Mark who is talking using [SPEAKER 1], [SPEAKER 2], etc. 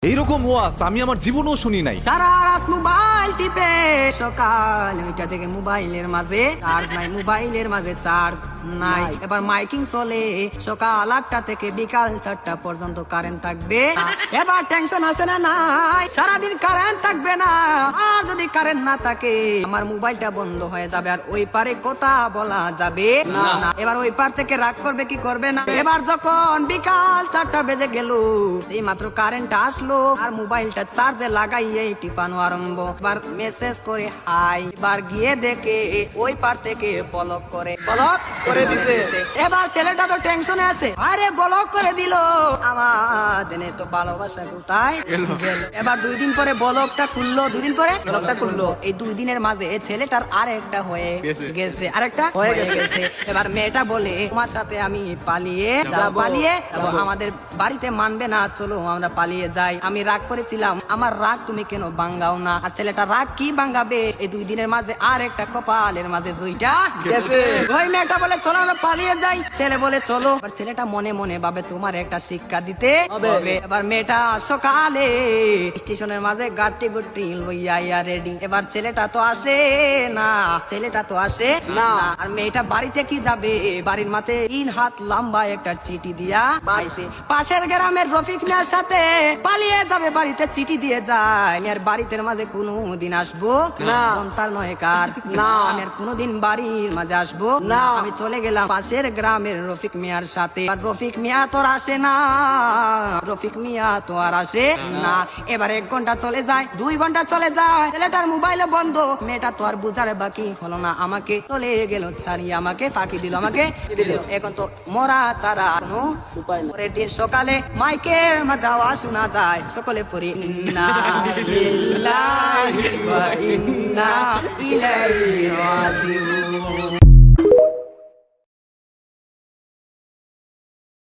[SPEAKER 1] এইরকম ওয়াজ আমি আমার জীবনেও শুনি নাই।
[SPEAKER 2] সারা রাত মোবাইল টিপে সকাল 9টা থেকে মোবাইলের মাঝে চার্জ নাই, মোবাইলের মাঝে চার্জ নাই। এবার মাইকিং চলে সকাল 8টা থেকে বিকাল 4টা পর্যন্ত কারেন্ট থাকবে। এবার টেনশন আছে না নাই, সারাদিন কারেন্ট থাকবে না। আর যদি কারেন্ট না থাকে আমার মোবাইলটা বন্ধ হয়ে যাবে, আর ওই পারে কথা বলা যাবে না। এবার ওই পার থেকে রাগ করবে কি করবে না। এবার যখন বিকাল 4টা বেজে গেল, এই মাত্র কারেন্ট আসলো আর মোবাইলটা চার্জে লাগাইয়ে টিপানো আরম্ভ। এবার মেসেজ করে হাই, এবার গিয়ে দেখে ওই পার থেকে ব্লক করে দিছে। এবার ছেলেটা তো টেনশনে আছে, আরে ব্লক করে দিল, আমার দেনে তো ভালোবাসা কোথায় গেল। এবার 2 দিন পরে ব্লকটা খুললো, 2 দিন পরে ব্লকটা খুললো। এই 2 দিনের মাঝে ছেলেটার আরেকটা হয়ে গেছে, আরেকটা হয়ে গেছে। এবার মেয়েটা বলে তোমার সাথে আমি পালিয়ে যাব, আমাদের বাড়িতে মানবে না, চলো আমরা পালিয়ে যাই। আমি রাগ করেছিলাম, আমার রাগ তুমি কেন ভাঙ্গাও না। আর ছেলেটা রাগ কি ভাঙ্গাবে, এই 2 দিনের মাঝে আর একটা কপালের মাঝে জুইটা গেছে। ওই মেয়েটা বলে চলো আমরা পালিয়ে যাই, ছেলে বলে চলো। এবার ছেলেটা মনে মনে ভাবে তোমার একটা শিক্ষা দিতে হবে। এবার মেয়েটা সকালে স্টেশনের মাঝে গাড়ি গুটি লইয়া রেডি। এবার ছেলেটা তো আসে না, আর মেয়েটা বাড়িতে কি যাবে, বাড়ির মাঝে 3 হাত লম্বা একটা চিঠি দিয়া পাইছে। পাশের গ্রামের রফিক মিয়ার সাথে পালিয়ে যাবে, বাড়িতে চিঠি দিয়ে যায়। আমি আর বাড়িতে মাঝে কোনোদিন আসবো না, তার নয় কার না, আমি আর কোনোদিন বাড়ির মাঝে আসবো না। আমি চলে গেলাম পাশের গ্রামের রফিক মিয়ার সাথে। আর রফিক মিয়া তো আর আসে না। এবার 1 ঘন্টা চলে যায়, 2 ঘন্টা চলে যায়, ছেলেটার মোবাইলে বন্ধ। মেয়েটা তো আর বুঝার বাকি হলো না, আমাকে চলে গেল ছাড়িয়ে, আমাকে ফাঁকি দিল, এখন তো মরা ছাড়া কোনো উপায় নেই। পরের দিন সকালে মাইকের মাঝে আওয়াজ শোনা যায়, সকলে পড়ি ইন্না লিল্লাহি ওয়া ইন্না ইলাইহি রাজিউন।